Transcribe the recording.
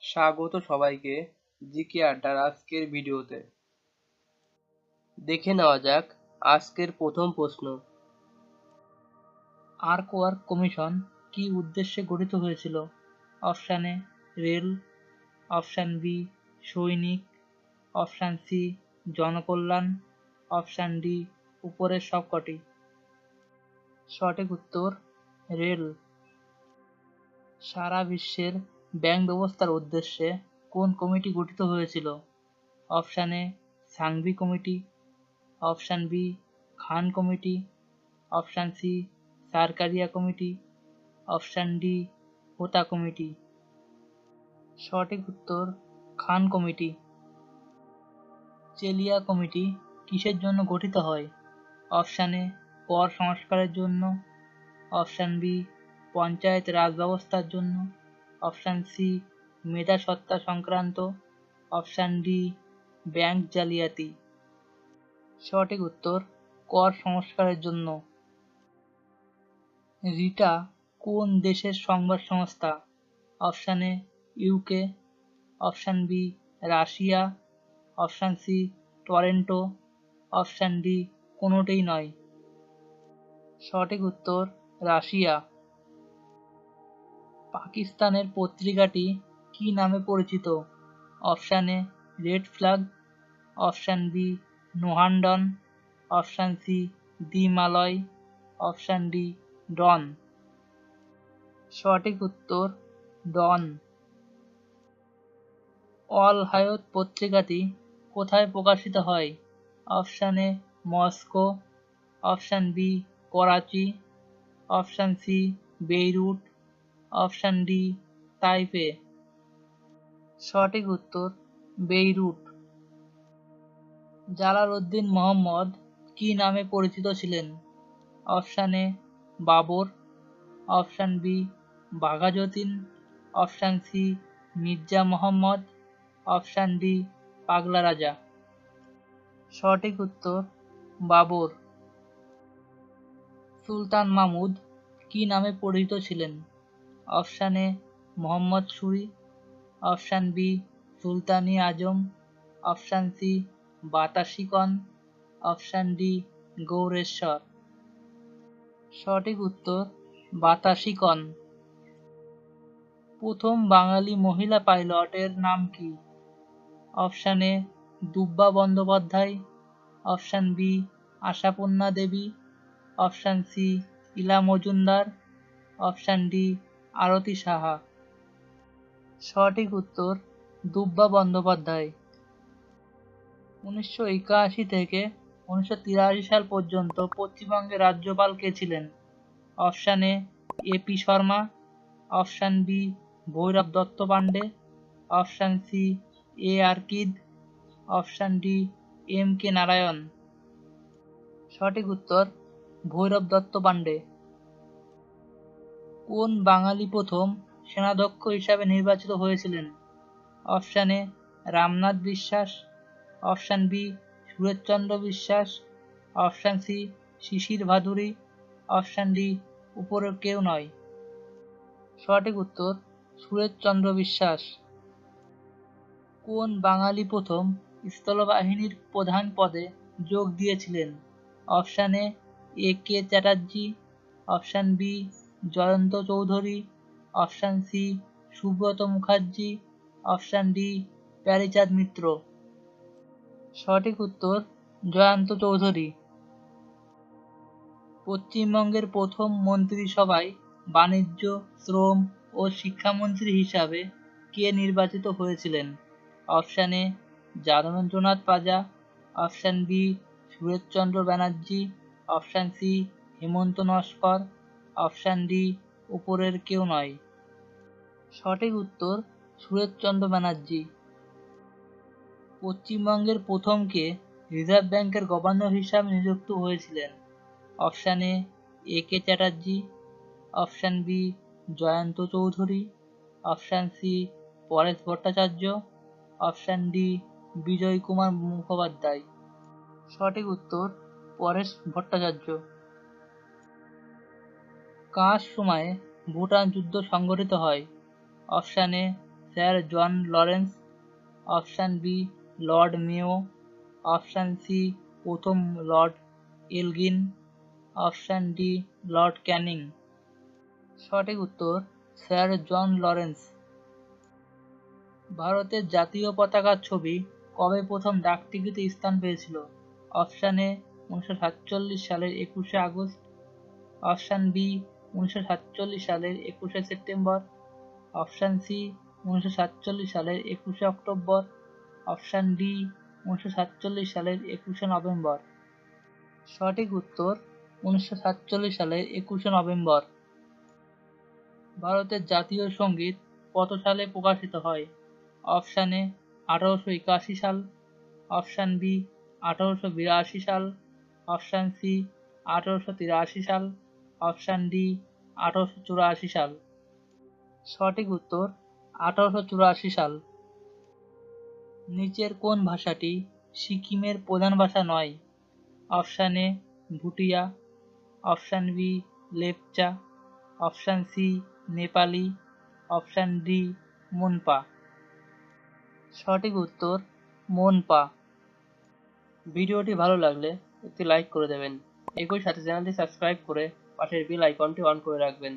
স্বাগত সবাইকে জিকে আড্ডার আজকের ভিডিওতে। দেখে নেওয়া যাক আজকের প্রথম প্রশ্ন। আর্ক ওয়ার্ক কমিশন কি উদ্দেশ্যে গঠিত হয়েছিল? Option A rail, option B সৈনিক, অপশান সি জনকল্যাণ, অপশান ডি উপরের সবকটি। সঠিক উত্তর রেল। সারা বিশ্বের ব্যাংক ব্যবস্থার উদ্দেশ্যে কোন কমিটি গঠিত হয়েছিল? Option A Sanghvi committee, option B Khan committee, option C Sarkaria committee, option D Hota committee. সঠিক উত্তর খান কমিটি। চেলিয়া কমিটি কিসের জন্য গঠিত হয়? অপশান এ কর সংস্কারের জন্য, অপশান বি পঞ্চায়েত রাজ ব্যবস্থার জন্য, অপশান সি মেধা সত্তা সংক্রান্ত, অপশান ডি ব্যাংক জালিয়াতি। সঠিক উত্তর কর সংস্কারের জন্য। রিটা কোন দেশের সংবাদ সংস্থা? Option A UK, option B Russia, option C Toronto, option D কোনোটিই নয়। সঠিক উত্তর রাশিয়া। পাকিস্তানের পত্রিকাটি কি নামে পরিচিত? Option A red flag, option B নোহান্ডন, option C the Malay, option D Dawn. সঠিক উত্তর ডন। অল হায়াত পত্রিকাটি কোথায় প্রকাশিত হয়? Option A Moscow, option B Karachi, option C Beirut, option D Taipei. সঠিক উত্তর বেইরুট। জালালউদ্দিন মোহাম্মদ কি নামে পরিচিত ছিলেন? Option A Babur, option B Baghajatin, option C Mirza Mohammad, option D Pagla Raja. সঠিক উত্তর বাবর। সুলতান মাহমুদ কি নামে পরিচিত ছিলেন? Option A Mohammad Suri, option B Sultani Azam, option C বাতাসিকন, অপশান ডি গৌরেশ্বর। সঠিক উত্তর বাতাসিকন। প্রথম বাঙালি মহিলা পাইলটের নাম কি? Option A Durba Bandyopadhyay, option B Ashapurna Devi, option C Ila Majumdar, option D Arati Saha. সঠিক উত্তর দুব্বা বন্দ্যোপাধ্যায়। 1981 থেকে 1983 সাল পর্যন্ত পশ্চিমবঙ্গের রাজ্যপাল কে ছিলেন? Option A A P Sharma, option B Bhairab Dutt Pandey, option C A R কিদ, option D M K Narayan. সঠিক উত্তর ভৈরব দত্ত পাণ্ডে। কোন বাঙালি প্রথম সেনাধ্যক্ষ হিসাবে নির্বাচিত হয়েছিলেন? অপশান এ রামনাথ বিশ্বাস, অপশান বি সুরেশচন্দ্র বিশ্বাস, অপশান সি শিশির ভাদুরী, অপশান ডি উপরের কেউ নয়। সঠিক উত্তর সুরেশচন্দ্র বিশ্বাস। কোন বাঙালি প্রথম স্থলবাহিনীর প্রধান পদে যোগ দিয়েছিলেন? Option A K Chatterjee, option B Jayanta Chowdhury, option C Subrata Mukherjee, option D Pyarichand Mitra. সঠিক উত্তর জয়ন্ত চৌধুরী। পশ্চিমবঙ্গের প্রথম মন্ত্রিসভায় বাণিজ্য, শ্রম ও শিক্ষামন্ত্রী হিসাবে কে নির্বাচিত হয়েছিলেন? Option A Jadabendranath Paja, option B Sureshchandra Banerjee, option C Hemanta Naskar, option D উপরের কেউ নয়। সঠিক উত্তর সুরেশচন্দ্র ব্যানার্জি। পশ্চিমবঙ্গের প্রথম কে রিজার্ভ ব্যাংকের গভর্নর হিসাবে নিযুক্ত হয়েছিলেন? Option A K Chatterjee, option B Jayanta Chowdhury, option C Paresh Bhattacharya, option D Bijoy Kumar Mukhopadhyay. সঠিক উত্তর পরেশ ভট্টাচার্য। কার সময়ে ভুটান যুদ্ধ সংঘটিত হয়? Option A Sir John Lawrence, option B Lord Mayo, option C প্রথম Lord Elgin, option D Lord Canning. সঠিক উত্তর স্যার জন লরেন্স। ভারতের জাতীয় পতাকার ছবি কবে প্রথম ডাকটিকিটে স্থান পেয়েছিল? অপশান এ 1947 সালের 21শে আগস্ট, অপশান বি 1947 সালের 21শে সেপ্টেম্বর, অপশান সি 1947 সালের 21শে অক্টোবর, অপশান ডি 1947 সালের 21শে নভেম্বর। সঠিক উত্তর 1947 সালের 21শে নভেম্বর। ভারতের জাতীয় সঙ্গীত কত সালে প্রকাশিত হয়? অপশান এ 1881 সাল, অপশান বি 1882 সাল, অপশান সি 1883 সাল, অপশান ডি 1884 সাল। সঠিক উত্তর 1884 সাল। নিচের কোন ভাষাটি সিকিমের প্রধান ভাষা নয়? Option A Bhutia, option B Lepcha, option C Nepali, option D Monpa. সঠিক উত্তর মোনপা। ভিডিওটি ভালো লাগলে একটি লাইক করে দেবেন। একই সাথে চ্যানেলটি সাবস্ক্রাইব করে পাশের বেল আইকনটি অন করে রাখবেন।